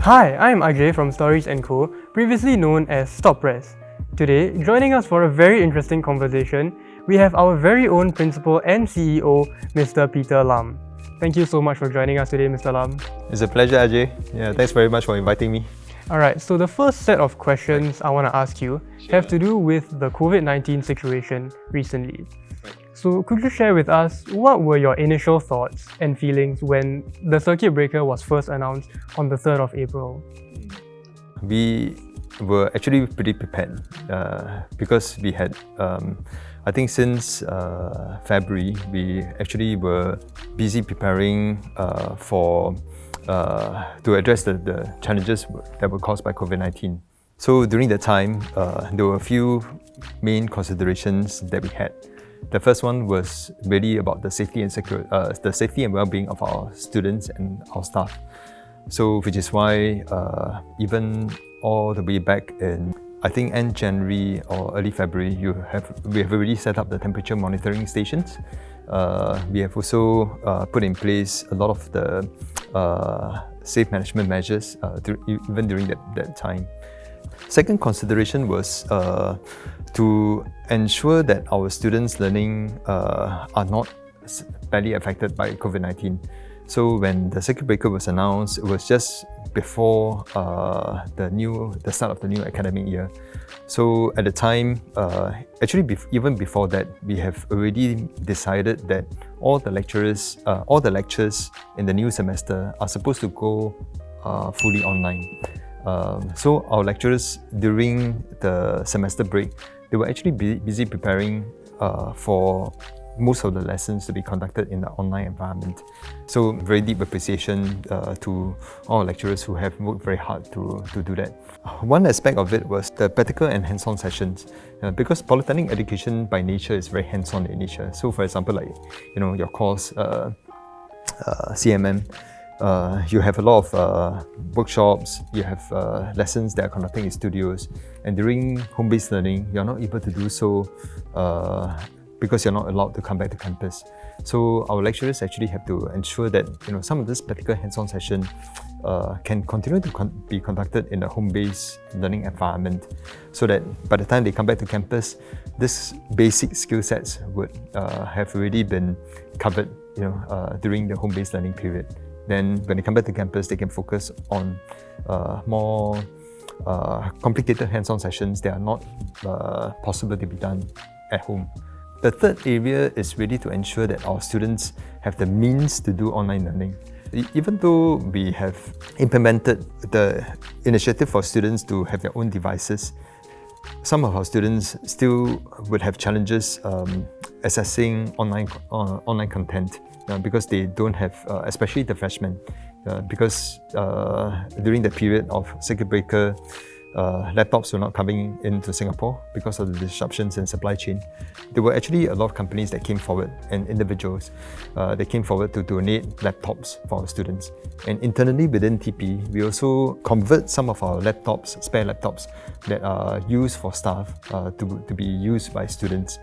Hi, I'm Ajay from Stories & Co, previously known as Stop Press. Today, joining us for a very interesting conversation, we have our very own Principal and CEO, Mr. Peter Lam. Thank you so much for joining us today, Mr. Lam. It's a pleasure, Ajay. Yeah, thanks very much for inviting me. Alright, so the first set of questions I want to ask you have to do with the COVID-19 situation recently. So could you share with us what were your initial thoughts and feelings when the circuit breaker was first announced on the 3rd of April? We were actually pretty prepared because we had, I think since February, we actually were busy preparing to address the challenges that were caused by COVID-19. So during that time, there were a few main considerations that we had. The first one was really about the safety and well-being of our students and our staff. So, which is why even all the way back in, I think, end January or early February, we have already set up the temperature monitoring stations. We have also put in place a lot of the safe management measures even during that time. Second consideration was to ensure that our students' learning are not badly affected by COVID-19. So when the circuit breaker was announced, it was just before the start of the new academic year. So at the time, even before that, we have already decided that all the lectures in the new semester are supposed to go fully online. So our lecturers during the semester break, they were actually busy preparing for most of the lessons to be conducted in the online environment. So very deep appreciation to all lecturers who have worked very hard to do that. One aspect of it was the practical and hands-on sessions, because polytechnic education by nature is very hands-on in nature. So for example, like your course CMM, you have a lot of workshops, you have lessons that are conducted in studios, and during home-based learning, you're not able to do so because you're not allowed to come back to campus. So our lecturers actually have to ensure that some of this practical hands-on session can continue to be conducted in a home-based learning environment, so that by the time they come back to campus, this basic skill sets would have already been covered during the home-based learning period. Then when they come back to campus, they can focus on more complicated hands-on sessions that are not possible to be done at home. The third area is really to ensure that our students have the means to do online learning. Even though we have implemented the initiative for students to have their own devices, some of our students still would have challenges accessing online content because they don't have, especially the freshmen, because during the period of circuit breaker, laptops were not coming into Singapore because of the disruptions in supply chain. There were actually a lot of companies that came forward, and individuals that came forward to donate laptops for our students. And internally within TP, we also convert some of our laptops, spare laptops, that are used for staff to be used by students.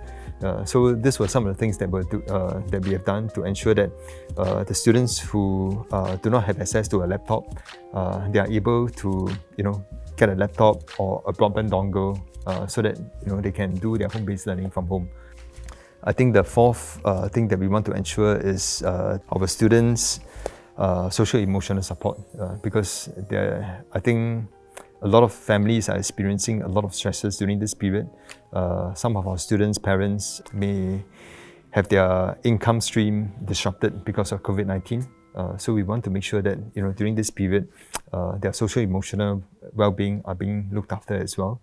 So this were some of the things that we have done to ensure that the students who do not have access to a laptop, they are able to get a laptop or a broadband dongle so that they can do their home-based learning from home. I think the fourth thing that we want to ensure is our students' social-emotional support, because I think a lot of families are experiencing a lot of stresses during this period. Some of our students' parents may have their income stream disrupted because of COVID-19. So we want to make sure that during this period, their social-emotional well-being are being looked after as well.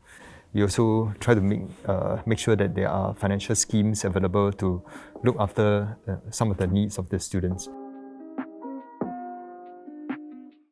We also try to make sure that there are financial schemes available to look after some of the needs of the students.